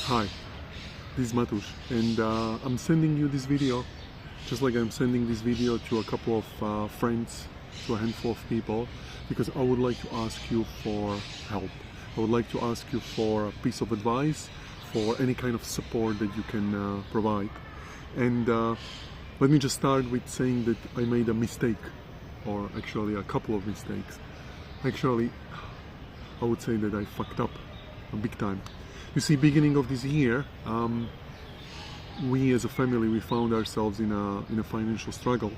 Hi, this is Matusz, and I'm sending you this video just like I'm sending this video to a couple of friends, to a handful of people, because I would like to ask you for help. I would like to ask you for a piece of advice, for any kind of support that you can provide. And let me just start with saying that I made a mistake, or actually a couple of mistakes. Actually, I would say that I fucked up big time. You see, beginning of this year, we as a family, we found ourselves in a financial struggle,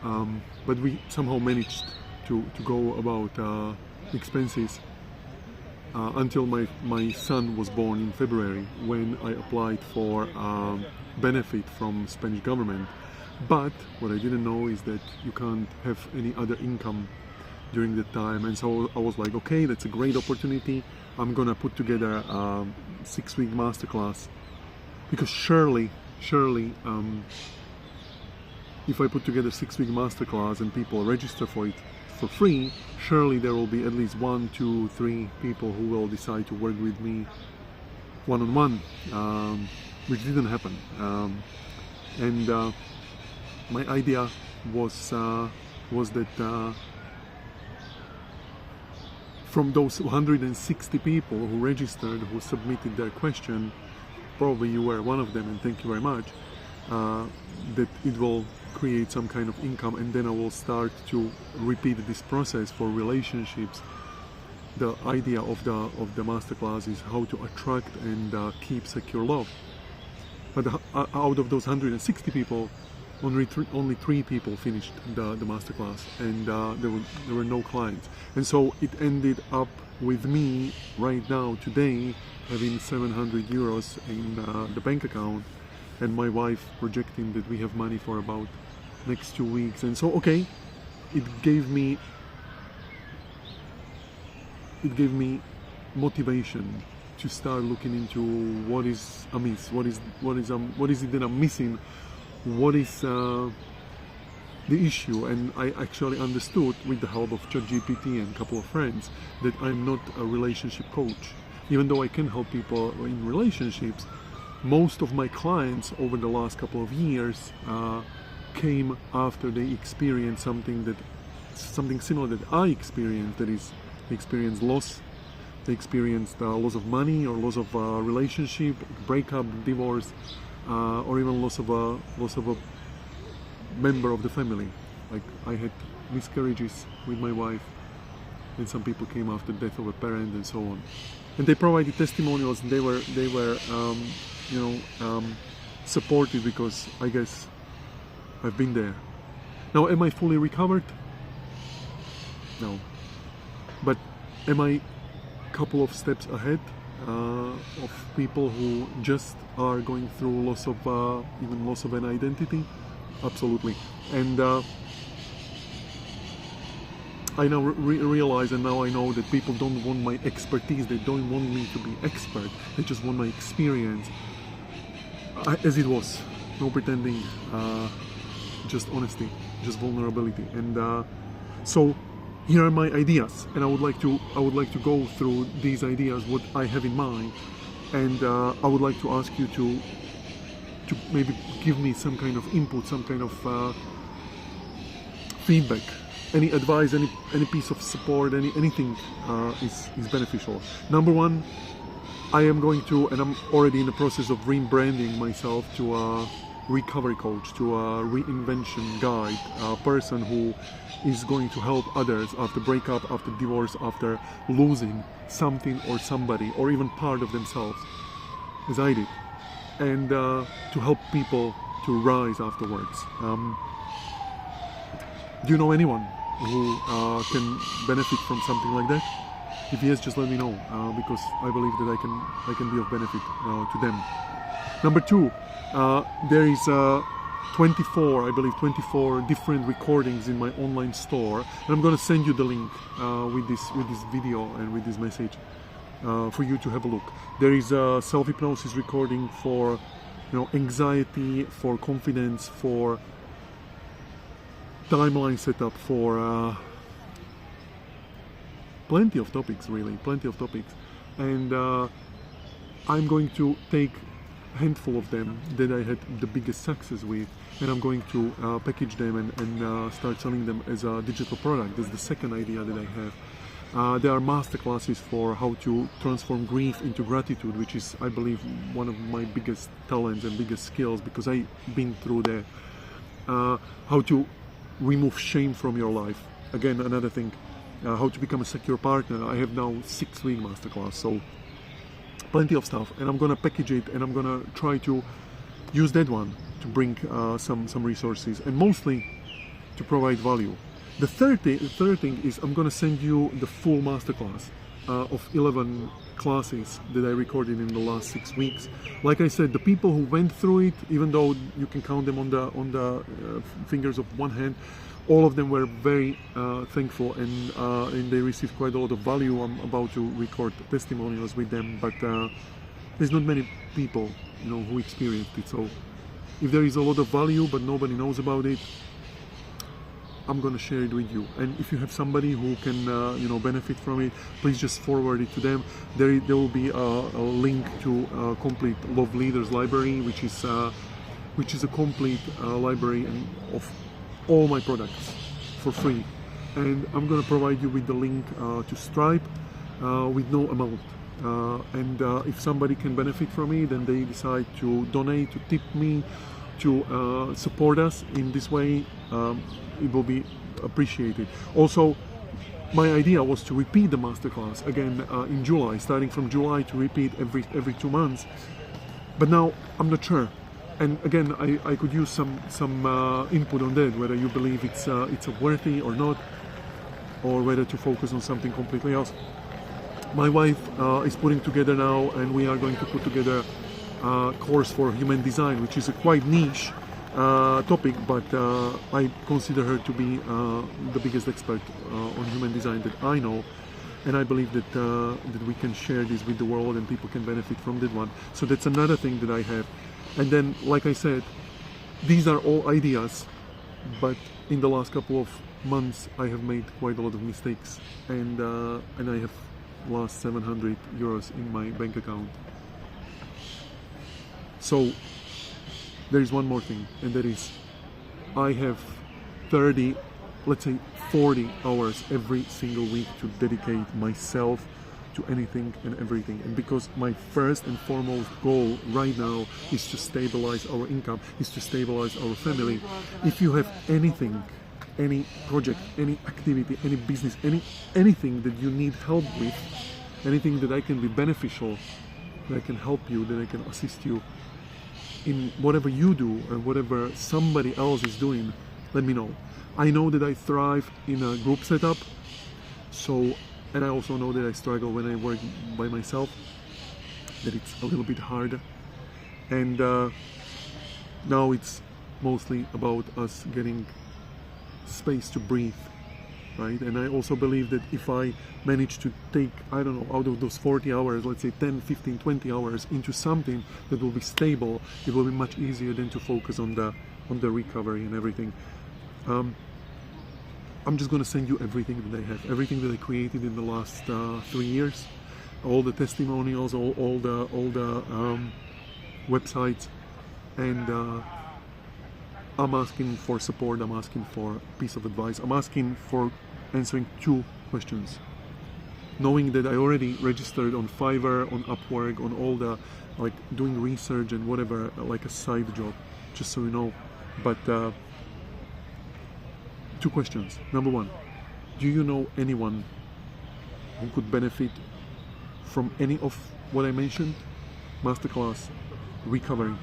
but we somehow managed to go about expenses until my son was born in February, when I applied for benefit from Spanish government. But what I didn't know is that you can't have any other income during the time, and so I was like, okay, that's a great opportunity. I'm gonna put together a 6-week masterclass, because surely if I put together a 6-week masterclass and people register for it for free, surely there will be at least 1, 2, 3 people who will decide to work with me one-on-one, which didn't happen. And my idea was that from those 160 people who registered, who submitted their question, probably you were one of them, and thank you very much, that it will create some kind of income, and then I will start to repeat this process for relationships. The idea of the masterclass is how to attract and keep secure love. But out of those 160 people, only three people finished the masterclass, and there were no clients. And so it ended up with me right now, today, having 700 euros in the bank account, and my wife projecting that we have money for about next 2 weeks. And so, okay, it gave me motivation to start looking into what is amiss, what is it that I'm missing, what is the issue. And I actually understood, with the help of ChatGPT and a couple of friends, that I'm not a relationship coach. Even though I can help people in relationships, most of my clients over the last couple of years came after they experienced something similar that I experienced. That is, they experienced loss. They experienced loss of money, or loss of relationship, breakup, divorce, or even loss of a member of the family. Like, I had miscarriages with my wife, and some people came after death of a parent, and so on. And they provided testimonials, and they were supportive, because I guess I've been there. Now, am I fully recovered? No. But am I a couple of steps ahead of people who just are going through loss of even loss of an identity? Absolutely. And I now realize, and now I know, that people don't want my expertise. They don't want me to be expert. They just want my experience as it was. No pretending, just honesty, just vulnerability. And so here are my ideas, and I would like to go through these ideas, what I have in mind, and I would like to ask you to maybe give me some kind of input, some kind of feedback, any advice, any piece of support, anything is beneficial. Number one, I am going to, and I'm already in the process of rebranding myself to a recovery coach, to a reinvention guide, a person who is going to help others after breakup, after divorce, after losing something or somebody, or even part of themselves, as I did, and to help people to rise afterwards. Do you know anyone who can benefit from something like that? If yes, just let me know, because I believe that I can be of benefit to them. Number two, there is 24 different recordings in my online store, and I'm going to send you the link with this video and with this message for you to have a look. There is a self-hypnosis recording for anxiety, for confidence, for timeline setup, for plenty of topics, really, plenty of topics. And I'm going to take a handful of them that I had the biggest success with, and I'm going to package them and start selling them as a digital product. That's the second idea that I have. There are masterclasses for how to transform grief into gratitude, which is, I believe, one of my biggest talents and biggest skills, because I've been through that. How to remove shame from your life. Again, another thing. How to become a secure partner. I have now 6-week masterclass, so plenty of stuff, and I'm gonna package it, and I'm gonna try to use that one to bring some resources, and mostly to provide value. The third thing is I'm gonna send you the full masterclass of 11 classes that I recorded in the last 6 weeks. Like I said, the people who went through it, even though you can count them on the fingers of one hand, all of them were very thankful, and they received quite a lot of value. I'm about to record testimonials with them, but there's not many people, who experienced it. So if there is a lot of value but nobody knows about it, I'm going to share it with you. And if you have somebody who can benefit from it, please just forward it to them. There will be a link to a complete Love Leaders library, which is a complete library of all my products for free. And I'm going to provide you with the link to Stripe with no amount. And if somebody can benefit from it, then they decide to donate, to tip me, to support us in this way, it will be appreciated. Also, my idea was to repeat the masterclass again in July, starting from July, to repeat every 2 months. But now I'm not sure. And again, I could use some input on that, whether you believe it's worthy or not, or whether to focus on something completely else. My wife is putting together now, and we are going to put together a course for human design, which is a quite niche topic, but I consider her to be the biggest expert on human design that I know, and I believe that we can share this with the world and people can benefit from that one. So that's another thing that I have. And then, like I said, these are all ideas, but in the last couple of months I have made quite a lot of mistakes, and I have lost 700 euros in my bank account. So there is one more thing, and that is I have 30, let's say 40 hours every single week to dedicate myself to anything and everything. And because my first and foremost goal right now is to stabilize our income, is to stabilize our family. If you have anything, any project, any activity, any business, anything that you need help with, anything that I can be beneficial, that I can help you, that I can assist you in whatever you do and whatever somebody else is doing, let me know. I know that I thrive in a group setup, and I also know that I struggle when I work by myself, that it's a little bit harder. And now it's mostly about us getting space to breathe, right? And I also believe that if I manage to take, I don't know, out of those 40 hours, let's say 10, 15, 20 hours into something that will be stable, it will be much easier than to focus on the recovery and everything. I'm just going to send you everything that I have, everything that I created in the last 3 years, all the testimonials, all the websites, and I'm asking for support. I'm asking for a piece of advice. I'm asking for answering 2 questions. Knowing that I already registered on Fiverr, on Upwork, on all the doing research and whatever, like a side job, just so you know. But 2 questions. Number 1, do you know anyone who could benefit from any of what I mentioned? Masterclass, recovery,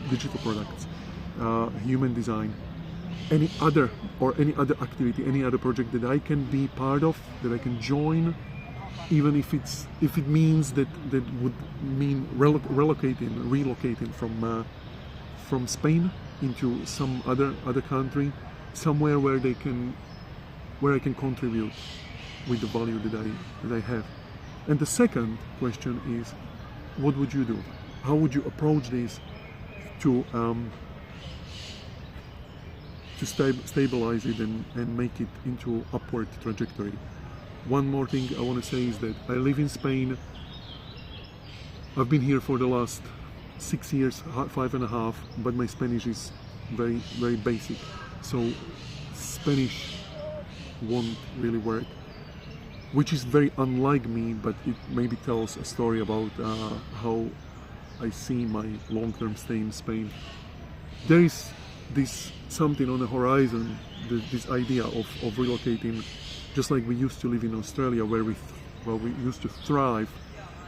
digital products, human design, any other activity, any other project that I can be part of, that I can join, even if it means that would mean relocating from Spain into some other country, somewhere where I can contribute with the value that I have. And the second question is, what would you do? How would you approach this to stabilize it and make it into upward trajectory? One more thing I want to say is that I live in Spain. I've been here for the last 6 years, 5.5, but my Spanish is very, very basic. So Spanish won't really work, which is very unlike me, but it maybe tells a story about how I see my long-term stay in Spain. There is this something on the horizon, this idea of relocating, just like we used to live in Australia, where we used to thrive,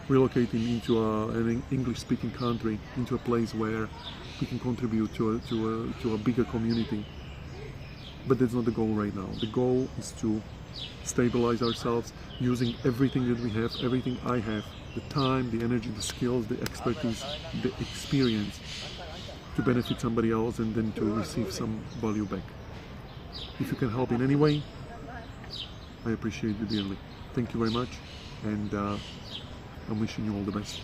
relocating into an English-speaking country, into a place where we can contribute to a bigger community. But that's not the goal right now. The goal is to stabilize ourselves using everything that we have, everything I have, the time, the energy, the skills, the expertise, the experience, to benefit somebody else and then to receive some value back. If you can help in any way, I appreciate you dearly. Thank you very much, and I'm wishing you all the best.